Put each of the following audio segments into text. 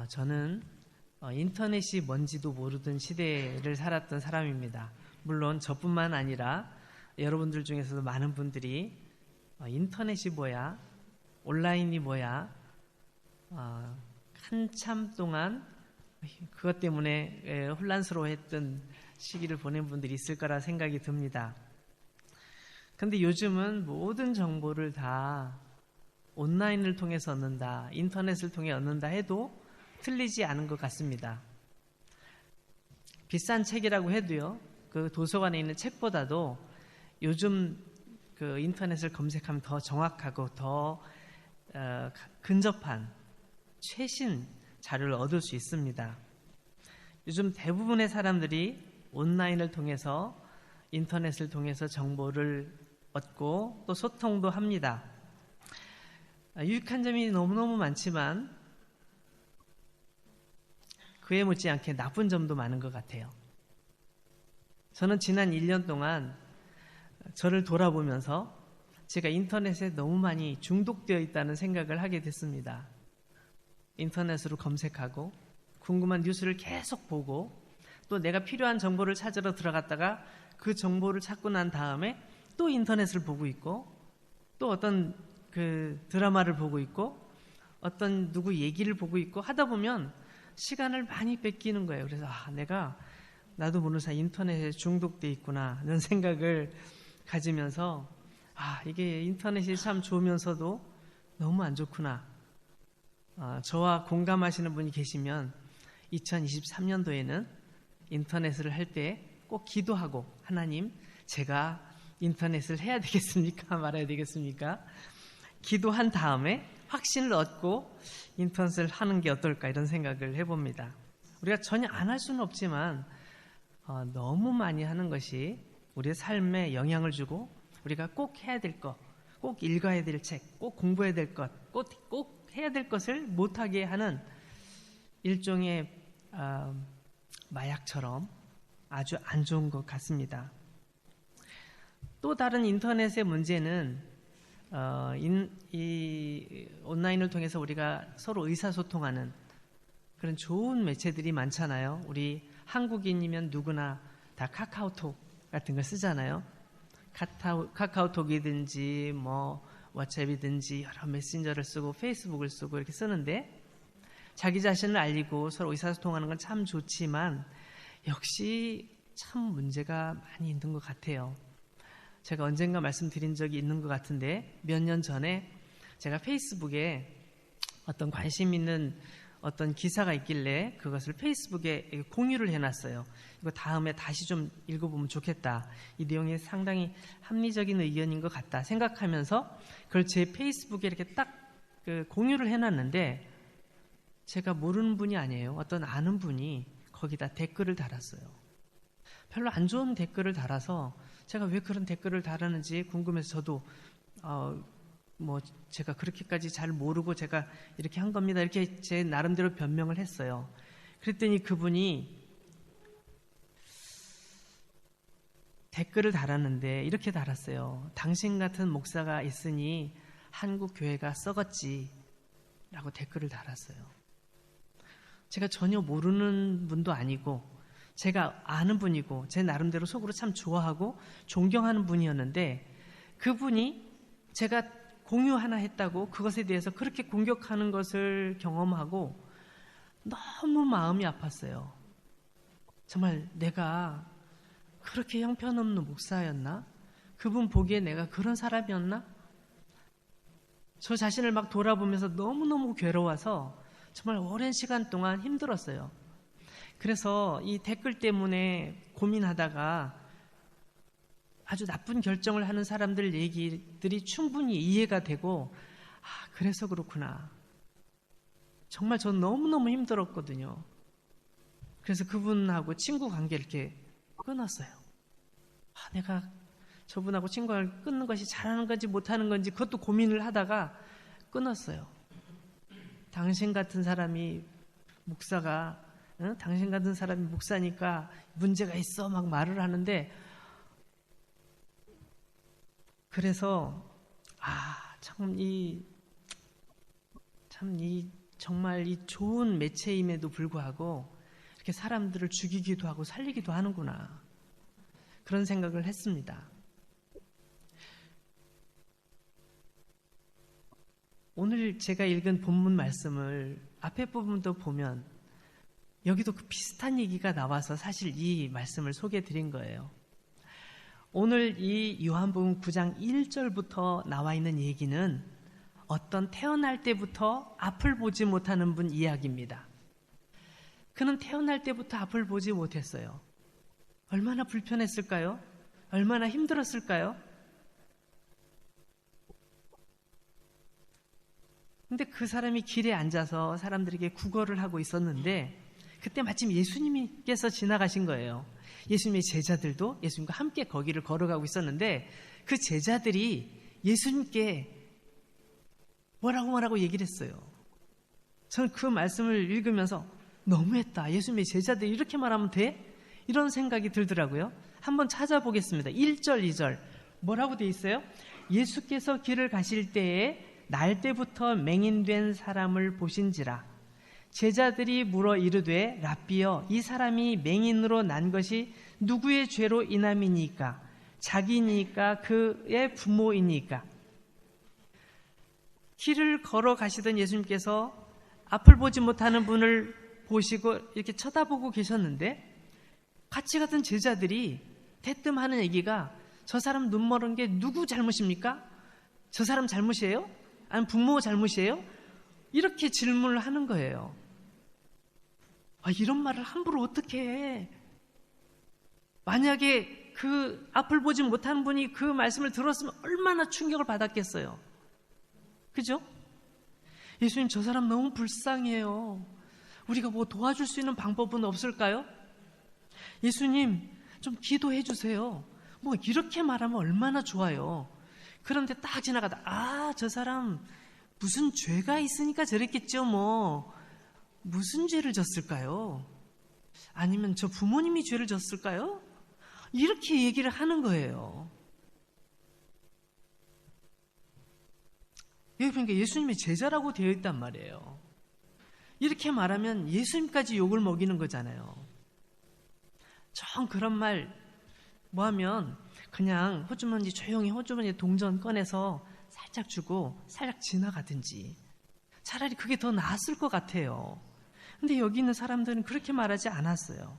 저는 인터넷이 뭔지도 모르던 시대를 살았던 사람입니다. 물론 저뿐만 아니라 여러분들 중에서도 많은 분들이 인터넷이 뭐야? 온라인이 뭐야? 한참 동안 그것 때문에 혼란스러워했던 시기를 보낸 분들이 있을 거라 생각이 듭니다. 근데 요즘은 모든 정보를 다 온라인을 통해서 얻는다, 인터넷을 통해 얻는다 해도 틀리지 않은 것 같습니다. 비싼 책이라고 해도요, 그 도서관에 있는 책보다도 요즘 그 인터넷을 검색하면 더 정확하고 더 근접한 최신 자료를 얻을 수 있습니다. 요즘 대부분의 사람들이 온라인을 통해서 인터넷을 통해서 정보를 얻고 또 소통도 합니다. 유익한 점이 너무너무 많지만 그에 못지않게 나쁜 점도 많은 것 같아요. 저는 지난 1년 동안 저를 돌아보면서 제가 인터넷에 너무 많이 중독되어 있다는 생각을 하게 됐습니다. 인터넷으로 검색하고 궁금한 뉴스를 계속 보고 또 내가 필요한 정보를 찾으러 들어갔다가 그 정보를 찾고 난 다음에 또 인터넷을 보고 있고 또 어떤 그 드라마를 보고 있고 어떤 누구 얘기를 보고 있고 하다 보면 시간을 많이 뺏기는 거예요. 그래서 나도 모르는 사이 인터넷에 중독돼 있구나 이런 생각을 가지면서 이게 인터넷이 참 좋으면서도 너무 안 좋구나. 저와 공감하시는 분이 계시면 2023년도에는 인터넷을 할 때 꼭 기도하고 하나님 제가 인터넷을 해야 되겠습니까? 말아야 되겠습니까? 기도한 다음에 확신을 얻고 인터넷을 하는 게 어떨까 이런 생각을 해봅니다. 우리가 전혀 안 할 수는 없지만 너무 많이 하는 것이 우리의 삶에 영향을 주고 우리가 꼭 해야 될 것, 꼭 읽어야 될 책, 꼭 공부해야 될 것, 꼭 해야 될 것을 못하게 하는 일종의 마약처럼 아주 안 좋은 것 같습니다. 또 다른 인터넷의 문제는 이 온라인을 통해서 우리가 서로 의사소통하는 그런 좋은 매체들이 많잖아요. 우리 한국인이면 누구나 다 카카오톡 같은 걸 쓰잖아요. 카카오톡이든지 왓츠앱이든지 여러 메신저를 쓰고 페이스북을 쓰고 이렇게 쓰는데 자기 자신을 알리고 서로 의사소통하는 건 참 좋지만 역시 참 문제가 많이 있는 것 같아요. 제가 언젠가 말씀드린 적이 있는 것 같은데 몇 년 전에 제가 페이스북에 어떤 관심 있는 어떤 기사가 있길래 그것을 페이스북에 공유를 해놨어요. 이거 다음에 다시 좀 읽어보면 좋겠다. 이 내용이 상당히 합리적인 의견인 것 같다 생각하면서 그걸 제 페이스북에 이렇게 딱 공유를 해놨는데 제가 모르는 분이 아니에요. 어떤 아는 분이 거기다 댓글을 달았어요. 별로 안 좋은 댓글을 달아서 제가 왜 그런 댓글을 달았는지 궁금해서 저도 제가 그렇게까지 잘 모르고 제가 이렇게 한 겁니다. 이렇게 제 나름대로 변명을 했어요. 그랬더니 그분이 댓글을 달았는데 이렇게 달았어요. 당신 같은 목사가 있으니 한국 교회가 썩었지 라고 댓글을 달았어요. 제가 전혀 모르는 분도 아니고 제가 아는 분이고 제 나름대로 속으로 참 좋아하고 존경하는 분이었는데 그분이 제가 공유 하나 했다고 그것에 대해서 그렇게 공격하는 것을 경험하고 너무 마음이 아팠어요. 정말 내가 그렇게 형편없는 목사였나? 그분 보기에 내가 그런 사람이었나? 저 자신을 막 돌아보면서 너무너무 괴로워서 정말 오랜 시간 동안 힘들었어요. 그래서 이 댓글 때문에 고민하다가 아주 나쁜 결정을 하는 사람들 얘기들이 충분히 이해가 되고 그래서 그렇구나. 정말 전 너무너무 힘들었거든요. 그래서 그분하고 친구 관계를 이렇게 끊었어요. 내가 저분하고 친구를 끊는 것이 잘하는 건지 못하는 건지 그것도 고민을 하다가 끊었어요. 당신 같은 사람이 목사가 당신 같은 사람이 목사니까 문제가 있어 막 말을 하는데 그래서 참 이 정말 이 좋은 매체임에도 불구하고 이렇게 사람들을 죽이기도 하고 살리기도 하는구나. 그런 생각을 했습니다. 오늘 제가 읽은 본문 말씀을 앞에 부분도 보면 여기도 그 비슷한 얘기가 나와서 사실 이 말씀을 소개해 드린 거예요. 오늘 이 요한복음 9장 1절부터 나와 있는 얘기는 어떤 태어날 때부터 앞을 보지 못하는 분 이야기입니다. 그는 태어날 때부터 앞을 보지 못했어요. 얼마나 불편했을까요? 얼마나 힘들었을까요? 근데 그 사람이 길에 앉아서 사람들에게 구걸을 하고 있었는데 그때 마침 예수님께서 지나가신 거예요. 예수님의 제자들도 예수님과 함께 거기를 걸어가고 있었는데 그 제자들이 예수님께 뭐라고 얘기를 했어요. 저는 그 말씀을 읽으면서 너무했다. 예수님의 제자들이 이렇게 말하면 돼? 이런 생각이 들더라고요. 한번 찾아보겠습니다. 1절, 2절 뭐라고 돼 있어요? 예수께서 길을 가실 때에 날 때부터 맹인된 사람을 보신지라 제자들이 물어 이르되 랍비여 이 사람이 맹인으로 난 것이 누구의 죄로 인함이니까 자기니까 그의 부모이니까. 길을 걸어가시던 예수님께서 앞을 보지 못하는 분을 보시고 이렇게 쳐다보고 계셨는데 같이 가던 제자들이 대뜸 하는 얘기가 저 사람 눈 멀은 게 누구 잘못입니까? 저 사람 잘못이에요? 아니면 부모 잘못이에요? 이렇게 질문을 하는 거예요. 이런 말을 함부로 어떻게 해? 만약에 그 앞을 보지 못하는 분이 그 말씀을 들었으면 얼마나 충격을 받았겠어요. 그죠? 예수님 저 사람 너무 불쌍해요. 우리가 뭐 도와줄 수 있는 방법은 없을까요? 예수님 좀 기도해 주세요. 뭐 이렇게 말하면 얼마나 좋아요. 그런데 딱 지나가다 저 사람 무슨 죄가 있으니까 저랬겠죠. 뭐 무슨 죄를 졌을까요? 아니면 저 부모님이 죄를 졌을까요? 이렇게 얘기를 하는 거예요. 여기 보니까 예수님의 제자라고 되어 있단 말이에요. 이렇게 말하면 예수님까지 욕을 먹이는 거잖아요. 정 그런 말 뭐하면 그냥 호주머니 조용히 호주머니 동전 꺼내서 살짝 주고 살짝 지나가든지 차라리 그게 더 나았을 것 같아요. 근데 여기 있는 사람들은 그렇게 말하지 않았어요.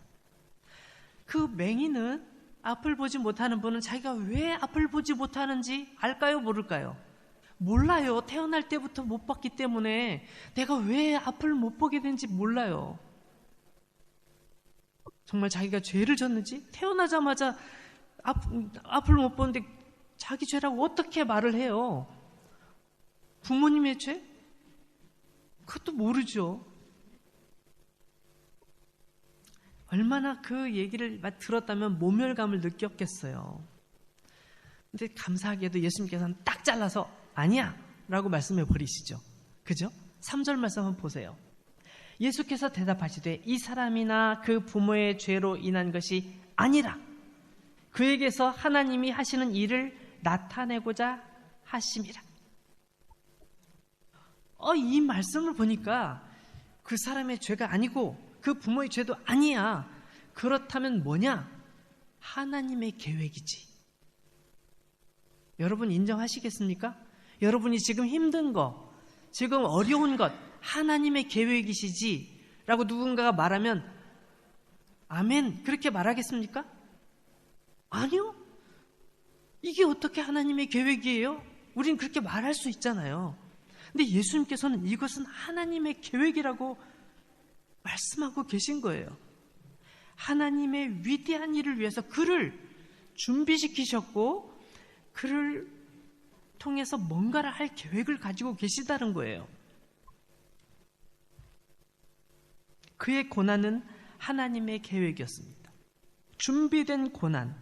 그 맹인은 앞을 보지 못하는 분은 자기가 왜 앞을 보지 못하는지 알까요? 모를까요? 몰라요. 태어날 때부터 못 봤기 때문에 내가 왜 앞을 못 보게 된지 몰라요. 정말 자기가 죄를 졌는지 태어나자마자 앞을 못 보는데 자기 죄라고 어떻게 말을 해요? 부모님의 죄? 그것도 모르죠. 얼마나 그 얘기를 들었다면 모멸감을 느꼈겠어요. 근데 감사하게도 예수님께서는 딱 잘라서 아니야 라고 말씀해 버리시죠. 그죠? 3절 말씀 한번 보세요. 예수께서 대답하시되 이 사람이나 그 부모의 죄로 인한 것이 아니라 그에게서 하나님이 하시는 일을 나타내고자 하심이라. 이 말씀을 보니까 그 사람의 죄가 아니고 그 부모의 죄도 아니야. 그렇다면 뭐냐? 하나님의 계획이지. 여러분 인정하시겠습니까? 여러분이 지금 힘든 거, 지금 어려운 것 하나님의 계획이시지 라고 누군가가 말하면 아멘 그렇게 말하겠습니까? 아니요. 이게 어떻게 하나님의 계획이에요? 우린 그렇게 말할 수 있잖아요. 근데 예수님께서는 이것은 하나님의 계획이라고 말씀하고 계신 거예요. 하나님의 위대한 일을 위해서 그를 준비시키셨고 그를 통해서 뭔가를 할 계획을 가지고 계시다는 거예요. 그의 고난은 하나님의 계획이었습니다. 준비된 고난,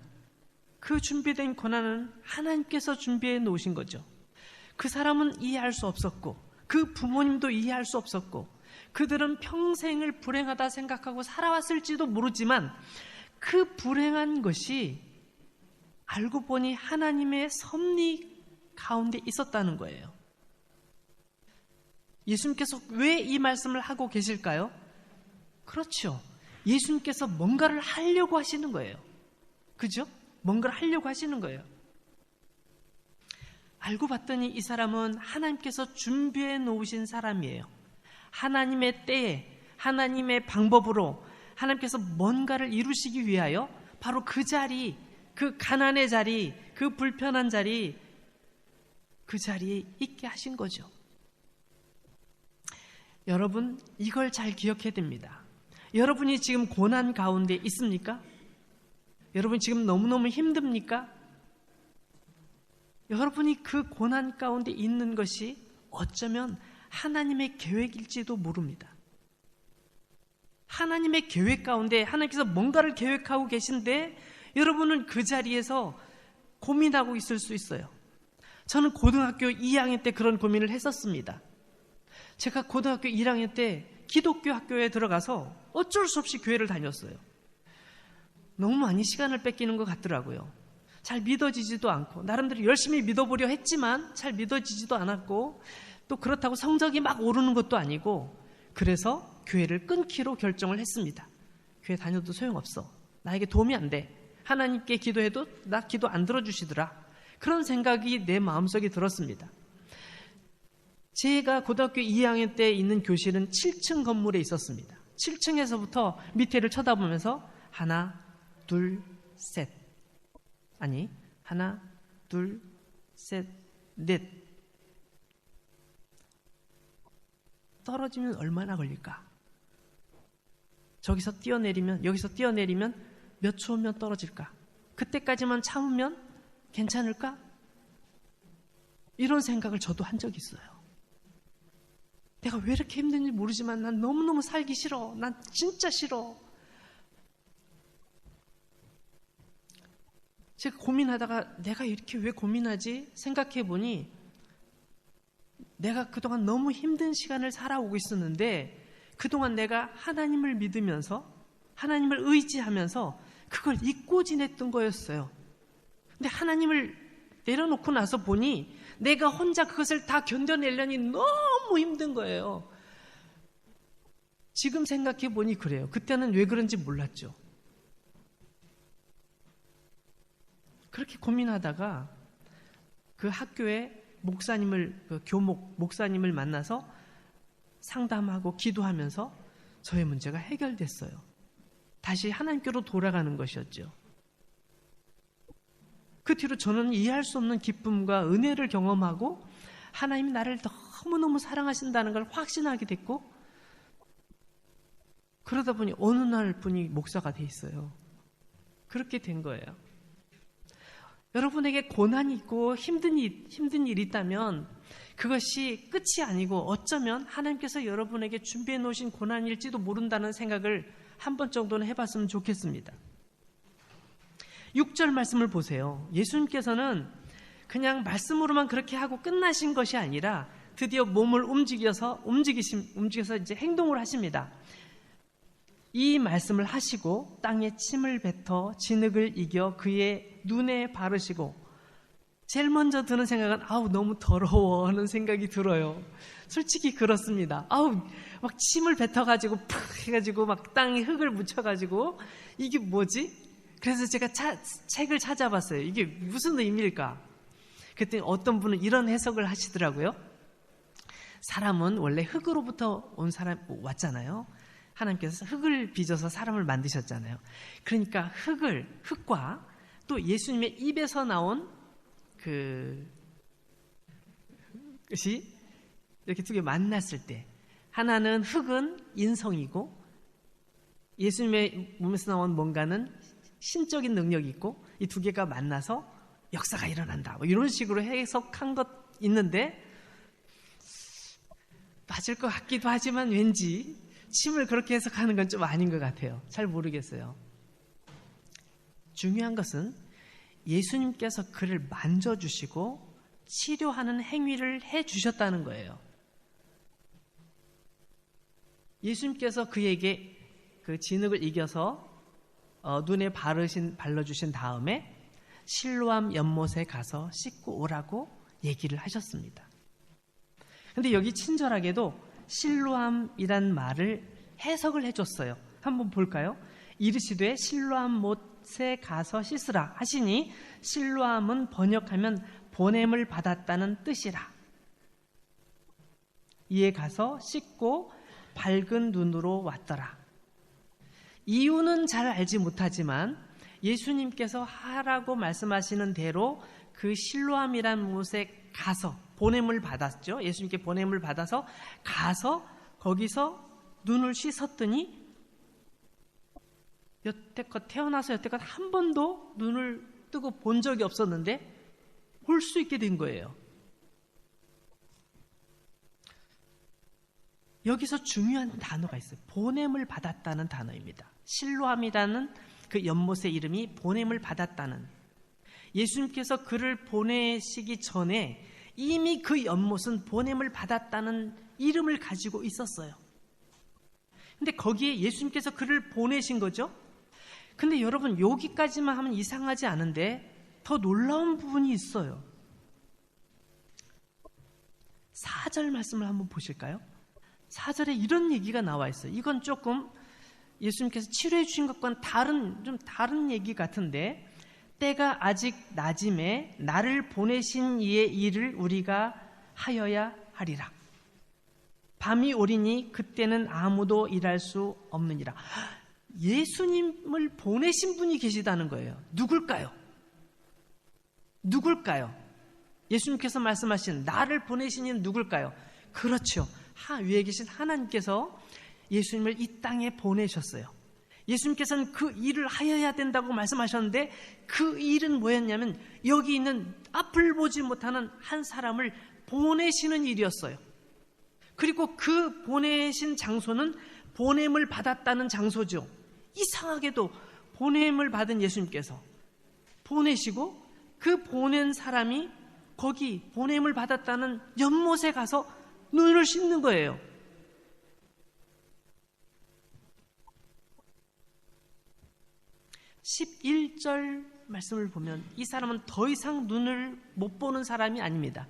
그 준비된 고난은 하나님께서 준비해 놓으신 거죠. 그 사람은 이해할 수 없었고 그 부모님도 이해할 수 없었고 그들은 평생을 불행하다 생각하고 살아왔을지도 모르지만 그 불행한 것이 알고 보니 하나님의 섭리 가운데 있었다는 거예요. 예수님께서 왜 이 말씀을 하고 계실까요? 그렇죠. 예수님께서 뭔가를 하려고 하시는 거예요. 그죠? 뭔가를 하려고 하시는 거예요. 알고 봤더니 이 사람은 하나님께서 준비해 놓으신 사람이에요. 하나님의 때에, 하나님의 방법으로 하나님께서 뭔가를 이루시기 위하여 바로 그 자리, 그 가난의 자리, 그 불편한 자리, 그 자리에 있게 하신 거죠. 여러분, 이걸 잘 기억해야 됩니다. 여러분이 지금 고난 가운데 있습니까? 여러분 지금 너무너무 힘듭니까? 여러분이 그 고난 가운데 있는 것이 어쩌면 하나님의 계획일지도 모릅니다. 하나님의 계획 가운데 하나님께서 뭔가를 계획하고 계신데 여러분은 그 자리에서 고민하고 있을 수 있어요. 저는 고등학교 2학년 때 그런 고민을 했었습니다. 제가 고등학교 1학년 때 기독교 학교에 들어가서 어쩔 수 없이 교회를 다녔어요. 너무 많이 시간을 뺏기는 것 같더라고요. 잘 믿어지지도 않고, 나름대로 열심히 믿어보려 했지만 잘 믿어지지도 않았고, 또 그렇다고 성적이 막 오르는 것도 아니고, 그래서 교회를 끊기로 결정을 했습니다. 교회 다녀도 소용없어. 나에게 도움이 안 돼. 하나님께 기도해도 나 기도 안 들어주시더라. 그런 생각이 내 마음속에 들었습니다. 제가 고등학교 2학년 때 있는 교실은 7층 건물에 있었습니다. 7층에서부터 밑에를 쳐다보면서 하나, 둘, 셋. 아니, 하나, 둘, 셋, 넷. 떨어지면 얼마나 걸릴까? 저기서 뛰어내리면, 여기서 뛰어내리면 몇 초면 떨어질까? 그때까지만 참으면 괜찮을까? 이런 생각을 저도 한 적이 있어요. 내가 왜 이렇게 힘든지 모르지만 난 너무너무 살기 싫어. 난 진짜 싫어. 제가 고민하다가 내가 이렇게 왜 고민하지? 생각해 보니 내가 그동안 너무 힘든 시간을 살아오고 있었는데 그동안 내가 하나님을 믿으면서 하나님을 의지하면서 그걸 잊고 지냈던 거였어요. 근데 하나님을 내려놓고 나서 보니 내가 혼자 그것을 다 견뎌내려니 너무 힘든 거예요. 지금 생각해 보니 그래요. 그때는 왜 그런지 몰랐죠. 그렇게 고민하다가 그 학교에 목사님을, 교목 목사님을 만나서 상담하고 기도하면서 저의 문제가 해결됐어요. 다시 하나님께로 돌아가는 것이었죠. 그 뒤로 저는 이해할 수 없는 기쁨과 은혜를 경험하고 하나님이 나를 너무너무 사랑하신다는 걸 확신하게 됐고, 그러다 보니 어느 날 분이 목사가 돼 있어요. 그렇게 된 거예요. 여러분에게 고난이 있고 힘든 일이 있다면 그것이 끝이 아니고 어쩌면 하나님께서 여러분에게 준비해 놓으신 고난일지도 모른다는 생각을 한 번 정도는 해봤으면 좋겠습니다. 6절 말씀을 보세요. 예수님께서는 그냥 말씀으로만 그렇게 하고 끝나신 것이 아니라 드디어 몸을 움직여서 이제 행동을 하십니다. 이 말씀을 하시고 땅에 침을 뱉어 진흙을 이겨 그의 눈에 바르시고, 제일 먼저 드는 생각은 아우 너무 더러워 하는 생각이 들어요. 솔직히 그렇습니다. 아우 막 침을 뱉어가지고 푹 해가지고 막 땅에 흙을 묻혀가지고 이게 뭐지? 그래서 제가 책을 찾아봤어요. 이게 무슨 의미일까? 그랬더니 어떤 분은 이런 해석을 하시더라고요. 사람은 원래 흙으로부터 온 사람 왔잖아요. 하나님께서 흙을 빚어서 사람을 만드셨잖아요. 그러니까 흙과 또 예수님의 입에서 나온 그것이 이렇게 두 개 만났을 때, 하나는 흙은 인성이고 예수님의 몸에서 나온 뭔가는 신적인 능력이 있고, 이 두 개가 만나서 역사가 일어난다, 뭐 이런 식으로 해석한 것 있는데 맞을 것 같기도 하지만 왠지 침을 그렇게 해석하는 건 좀 아닌 것 같아요. 잘 모르겠어요. 중요한 것은 예수님께서 그를 만져주시고 치료하는 행위를 해주셨다는 거예요. 예수님께서 그에게 그 진흙을 이겨서 눈에 발라주신 다음에 실로암 연못에 가서 씻고 오라고 얘기를 하셨습니다. 근데 여기 친절하게도 실로암이란 말을 해석을 해줬어요. 한번 볼까요? 이르시되 실로암 못에 가서 씻으라 하시니 실로암은 번역하면 보냄을 받았다는 뜻이라. 이에 가서 씻고 밝은 눈으로 왔더라. 이유는 잘 알지 못하지만 예수님께서 하라고 말씀하시는 대로 그 실로암이란 못에 가서 보냄을 받았죠. 예수님께 보냄을 받아서 가서 거기서 눈을 씻었더니 여태껏 태어나서 여태껏 한 번도 눈을 뜨고 본 적이 없었는데 볼 수 있게 된 거예요. 여기서 중요한 단어가 있어요. 보냄을 받았다는 단어입니다. 실로암이라는 그 연못의 이름이 보냄을 받았다는. 예수님께서 그를 보내시기 전에 이미 그 연못은 보냄을 받았다는 이름을 가지고 있었어요. 근데 거기에 예수님께서 그를 보내신 거죠. 근데 여러분, 여기까지만 하면 이상하지 않은데 더 놀라운 부분이 있어요. 4절 말씀을 한번 보실까요? 4절에 이런 얘기가 나와 있어요. 이건 조금 예수님께서 치료해 주신 것과는 좀 다른 얘기 같은데, 때가 아직 낮음에 나를 보내신 이의 일을 우리가 하여야 하리라. 밤이 오리니 그때는 아무도 일할 수 없느니라. 예수님을 보내신 분이 계시다는 거예요. 누굴까요? 누굴까요? 예수님께서 말씀하신 나를 보내신 이는 누굴까요? 그렇죠. 위에 계신 하나님께서 예수님을 이 땅에 보내셨어요. 예수님께서는 그 일을 하여야 된다고 말씀하셨는데 그 일은 뭐였냐면 여기 있는 앞을 보지 못하는 한 사람을 보내시는 일이었어요. 그리고 그 보내신 장소는 보냄을 받았다는 장소죠. 이상하게도 보냄을 받은 예수님께서 보내시고 그 보낸 사람이 거기 보냄을 받았다는 연못에 가서 눈을 씻는 거예요. (11절) 말씀을 보면 이 사람은 더 이상 눈을 못 보는 사람이 아닙니다.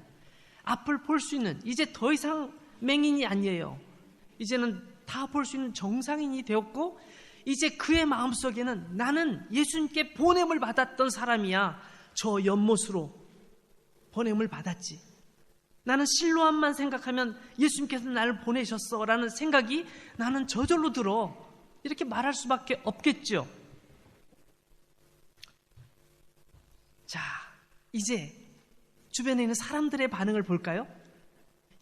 앞을 볼 수 있는, 이제 더 이상 맹인이 아니에요. 이제는 다 볼 수 있는 정상인이 되었고, 이제 그의 마음속에는 나는 예수님께 보냄을 받았던 사람이야. 저 연못으로 보냄을 받았지. 나는 실로암만 생각하면 예수님께서 나를 보내셨어 라는 생각이 나는 저절로 들어. 이렇게 말할 수밖에 없겠죠. 자, 이제 주변에 있는 사람들의 반응을 볼까요?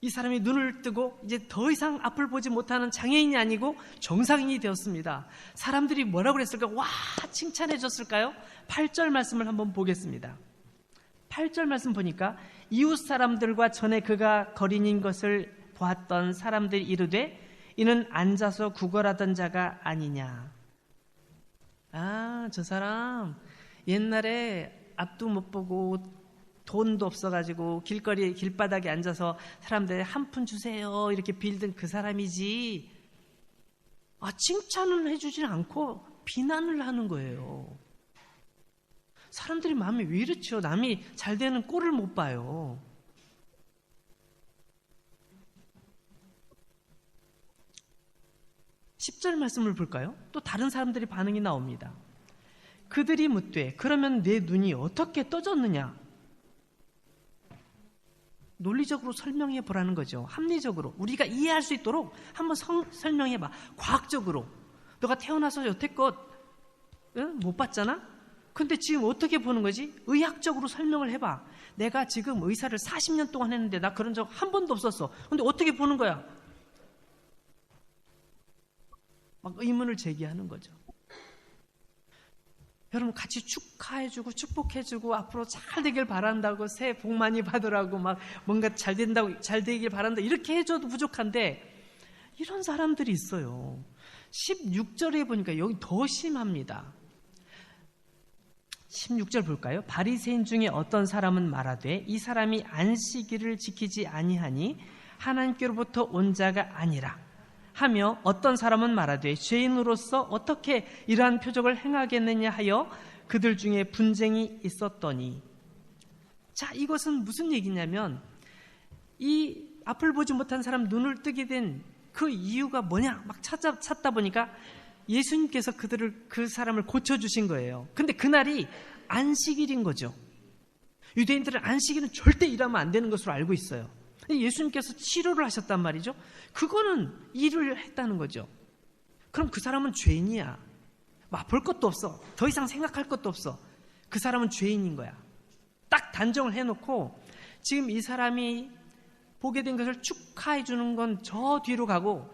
이 사람이 눈을 뜨고 이제 더 이상 앞을 보지 못하는 장애인이 아니고 정상인이 되었습니다. 사람들이 뭐라고 그랬을까? 와, 칭찬해 줬을까요? 8절 말씀을 한번 보겠습니다. 8절 말씀 보니까 이웃 사람들과 전에 그가 거린인 것을 보았던 사람들이 이르되 이는 앉아서 구걸하던 자가 아니냐. 저 사람 옛날에 앞도 못 보고 돈도 없어가지고 길거리 길바닥에 앉아서 사람들 한 푼 주세요 이렇게 빌던 그 사람이지. 칭찬을 해주지 않고 비난을 하는 거예요. 사람들이 마음이 왜 이렇죠? 남이 잘 되는 꼴을 못 봐요. (10절) 말씀을 볼까요? 또 다른 사람들이 반응이 나옵니다. 그들이 묻되 그러면 내 눈이 어떻게 떠졌느냐? 논리적으로 설명해 보라는 거죠. 합리적으로 우리가 이해할 수 있도록 한번 설명해 봐. 과학적으로. 너가 태어나서 여태껏 못 봤잖아? 근데 지금 어떻게 보는 거지? 의학적으로 설명을 해봐. 내가 지금 의사를 40년 동안 했는데 나 그런 적 한 번도 없었어. 근데 어떻게 보는 거야? 막 의문을 제기하는 거죠. 여러분 같이 축하해주고 축복해주고 앞으로 잘 되길 바란다고 새해 복 많이 받으라고 막 뭔가 잘 된다고 잘 되길 바란다 이렇게 해줘도 부족한데 이런 사람들이 있어요. 16절에 보니까 여기 더 심합니다. 16절 볼까요? 바리새인 중에 어떤 사람은 말하되 이 사람이 안식일을 지키지 아니하니 하나님께로부터 온 자가 아니라 하며 어떤 사람은 말하되 죄인으로서 어떻게 이러한 표적을 행하겠느냐 하여 그들 중에 분쟁이 있었더니. 자, 이것은 무슨 얘기냐면 이 앞을 보지 못한 사람 눈을 뜨게 된 그 이유가 뭐냐 막 찾다 보니까 예수님께서 그 사람을 고쳐주신 거예요. 근데 그날이 안식일인 거죠. 유대인들은 안식일은 절대 일하면 안 되는 것으로 알고 있어요. 예수님께서 치료를 하셨단 말이죠. 그거는 일을 했다는 거죠. 그럼 그 사람은 죄인이야. 볼 것도 없어. 더 이상 생각할 것도 없어. 그 사람은 죄인인 거야. 딱 단정을 해놓고 지금 이 사람이 보게 된 것을 축하해 주는 건 저 뒤로 가고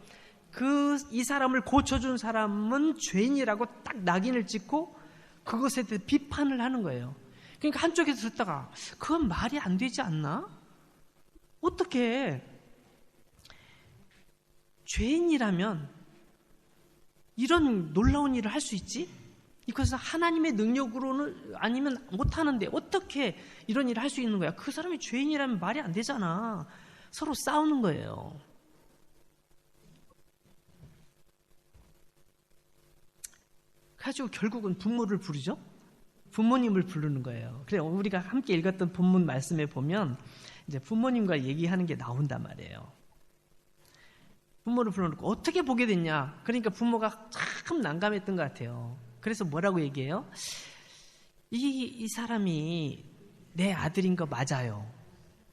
이 사람을 고쳐준 사람은 죄인이라고 딱 낙인을 찍고 그것에 대해 비판을 하는 거예요. 그러니까 한쪽에서 듣다가 그건 말이 안 되지 않나? 어떻게 죄인이라면 이런 놀라운 일을 할 수 있지? 이것은 하나님의 능력으로는 아니면 못하는데 어떻게 이런 일을 할 수 있는 거야? 그 사람이 죄인이라면 말이 안 되잖아. 서로 싸우는 거예요. 그래가지고 결국은 부모를 부르죠. 부모님을 부르는 거예요. 그래 우리가 함께 읽었던 본문 말씀에 보면 이제 부모님과 얘기하는 게 나온단 말이에요. 부모를 불러놓고 어떻게 보게 됐냐? 그러니까 부모가 참 난감했던 것 같아요. 그래서 뭐라고 얘기해요? 이 사람이 내 아들인 거 맞아요.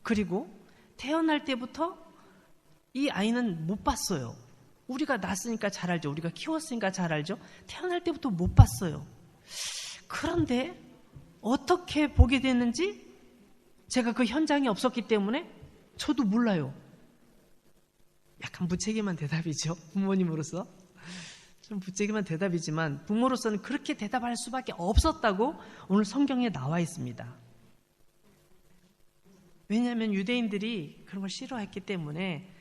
그리고 태어날 때부터 이 아이는 못 봤어요. 우리가 낳았으니까 잘 알죠. 우리가 키웠으니까 잘 알죠. 태어날 때부터 못 봤어요. 그런데 어떻게 보게 됐는지 제가 그 현장에 없었기 때문에 저도 몰라요. 약간 무책임한 대답이죠. 부모님으로서. 좀 무책임한 대답이지만 부모로서는 그렇게 대답할 수밖에 없었다고 오늘 성경에 나와 있습니다. 왜냐하면 유대인들이 그런 걸 싫어했기 때문에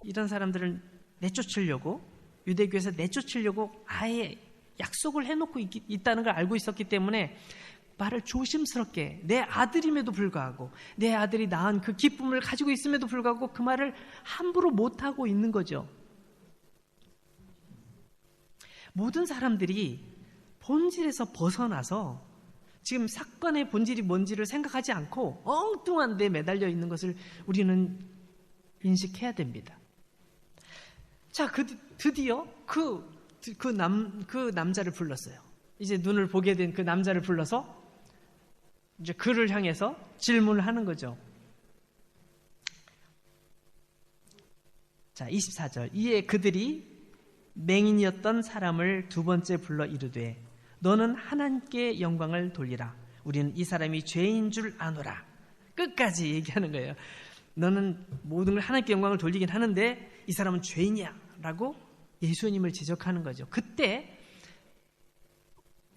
이런 사람들을 내쫓으려고 유대교에서 내쫓으려고 아예 약속을 해놓고 있다는 걸 알고 있었기 때문에 말을 조심스럽게 내 아들임에도 불구하고 내 아들이 낳은 그 기쁨을 가지고 있음에도 불구하고 그 말을 함부로 못하고 있는 거죠. 모든 사람들이 본질에서 벗어나서 지금 사건의 본질이 뭔지를 생각하지 않고 엉뚱한 데 매달려 있는 것을 우리는 인식해야 됩니다. 자, 드디어 그 남자를 불렀어요. 이제 눈을 보게 된 그 남자를 불러서 이제 그를 향해서 질문을 하는 거죠. 자, 24절. 이에 그들이 맹인이었던 사람을 두 번째 불러 이르되 너는 하나님께 영광을 돌리라. 우리는 이 사람이 죄인 줄 아노라. 끝까지 얘기하는 거예요. 너는 모든 걸 하나님께 영광을 돌리긴 하는데 이 사람은 죄인이야 라고 예수님을 지적하는 거죠. 그때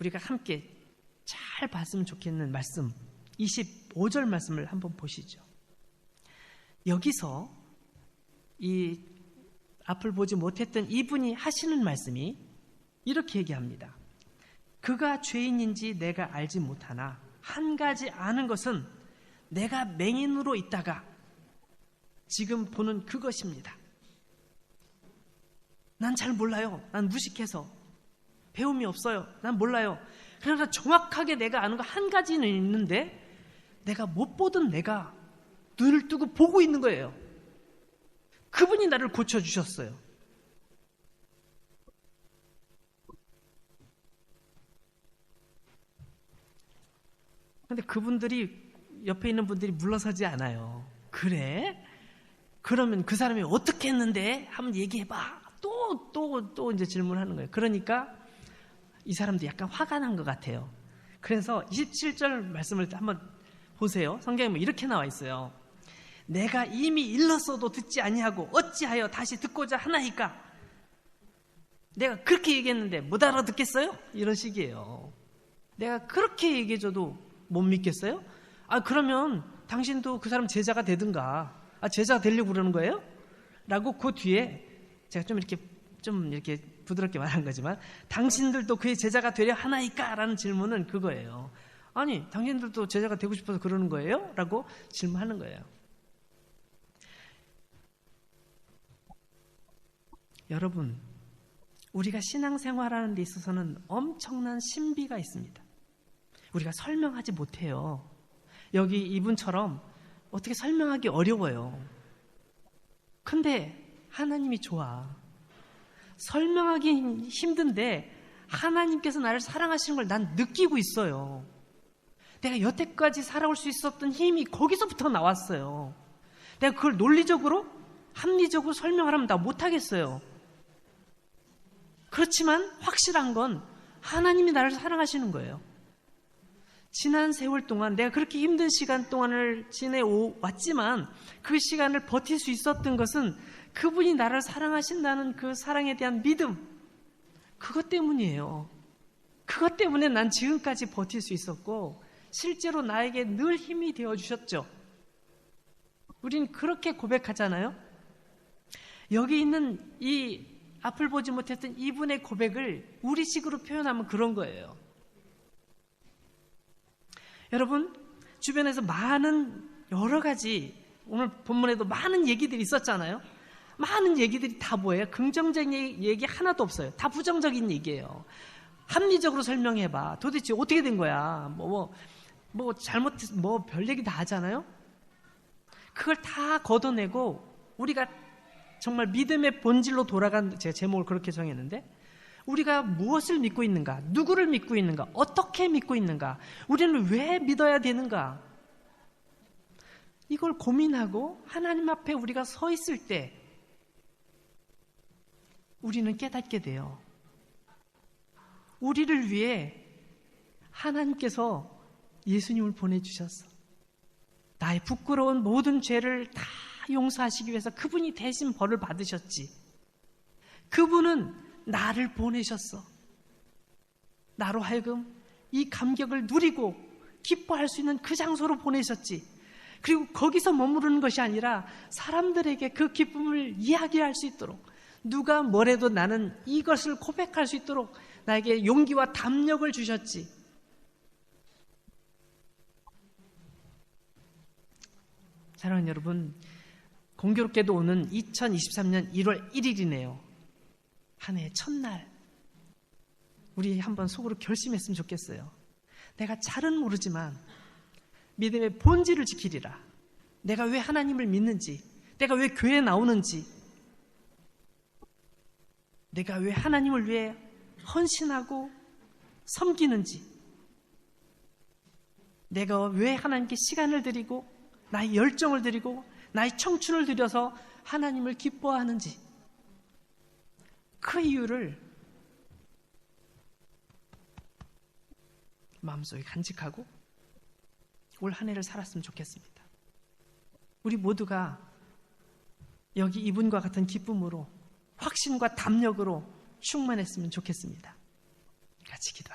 우리가 함께 잘 봤으면 좋겠는 말씀 25절 말씀을 한번 보시죠. 여기서 이 앞을 보지 못했던 이분이 하시는 말씀이 이렇게 얘기합니다. 그가 죄인인지 내가 알지 못하나 한 가지 아는 것은 내가 맹인으로 있다가 지금 보는 그것입니다. 난 잘 몰라요. 난 무식해서 배움이 없어요. 난 몰라요. 그러나 정확하게 내가 아는 거 한 가지는 있는데 내가 못 보던 내가 눈을 뜨고 보고 있는 거예요. 그분이 나를 고쳐주셨어요. 근데 그분들이 옆에 있는 분들이 물러서지 않아요. 그래? 그러면 그 사람이 어떻게 했는데? 한번 얘기해봐. 또 이제 질문하는 거예요. 그러니까 이 사람도 약간 화가 난 것 같아요. 그래서 27절 말씀을 한번 보세요. 성경에 뭐 이렇게 나와 있어요. 내가 이미 일렀어도 듣지 아니하고 어찌하여 다시 듣고자 하나이까? 내가 그렇게 얘기했는데 못 알아듣겠어요? 이런 식이에요. 내가 그렇게 얘기해줘도 못 믿겠어요? 그러면 당신도 그 사람 제자가 되든가. 제자가 되려고 그러는 거예요? 라고 그 뒤에 제가 좀 이렇게 부드럽게 말한 거지만 당신들도 그의 제자가 되려 하나이까? 라는 질문은 그거예요. 아니, 당신들도 제자가 되고 싶어서 그러는 거예요? 라고 질문하는 거예요. 여러분, 우리가 신앙생활하는 데 있어서는 엄청난 신비가 있습니다. 우리가 설명하지 못해요. 여기 이분처럼 어떻게 설명하기 어려워요. 근데 하나님이 좋아. 설명하기 힘든데 하나님께서 나를 사랑하시는 걸 난 느끼고 있어요. 내가 여태까지 살아올 수 있었던 힘이 거기서부터 나왔어요. 내가 그걸 논리적으로, 합리적으로 설명하려면 나 못하겠어요. 그렇지만 확실한 건 하나님이 나를 사랑하시는 거예요. 지난 세월 동안 내가 그렇게 힘든 시간 동안을 지내왔지만 그 시간을 버틸 수 있었던 것은 그분이 나를 사랑하신다는 그 사랑에 대한 믿음, 그것 때문이에요. 그것 때문에 난 지금까지 버틸 수 있었고 실제로 나에게 늘 힘이 되어주셨죠. 우린 그렇게 고백하잖아요. 여기 있는 이 앞을 보지 못했던 이분의 고백을 우리식으로 표현하면 그런 거예요. 여러분, 주변에서 많은 여러 가지, 오늘 본문에도 많은 얘기들이 있었잖아요. 많은 얘기들이 다 뭐예요? 긍정적인 얘기 하나도 없어요. 다 부정적인 얘기예요. 합리적으로 설명해봐. 도대체 어떻게 된 거야? 별 얘기 다 하잖아요. 그걸 다 걷어내고 우리가 정말 믿음의 본질로 돌아간, 제가 제목을 그렇게 정했는데, 우리가 무엇을 믿고 있는가? 누구를 믿고 있는가? 어떻게 믿고 있는가? 우리는 왜 믿어야 되는가? 이걸 고민하고 하나님 앞에 우리가 서 있을 때 우리는 깨닫게 돼요. 우리를 위해 하나님께서 예수님을 보내주셨어. 나의 부끄러운 모든 죄를 다 용서하시기 위해서 그분이 대신 벌을 받으셨지. 그분은 나를 보내셨어. 나로 하여금 이 감격을 누리고 기뻐할 수 있는 그 장소로 보내셨지. 그리고 거기서 머무르는 것이 아니라 사람들에게 그 기쁨을 이야기할 수 있도록, 누가 뭐래도 나는 이것을 고백할 수 있도록 나에게 용기와 담력을 주셨지. 사랑하는 여러분, 공교롭게도 오는 2023년 1월 1일이네요. 한 해의 첫날. 우리 한번 속으로 결심했으면 좋겠어요. 내가 잘은 모르지만 믿음의 본질을 지키리라. 내가 왜 하나님을 믿는지, 내가 왜 교회에 나오는지, 내가 왜 하나님을 위해 헌신하고 섬기는지, 내가 왜 하나님께 시간을 드리고 나의 열정을 드리고 나의 청춘을 들여서 하나님을 기뻐하는지, 그 이유를 마음속에 간직하고 올 한 해를 살았으면 좋겠습니다. 우리 모두가 여기 이분과 같은 기쁨으로, 확신과 담력으로 충만했으면 좋겠습니다. 같이 기도합니다.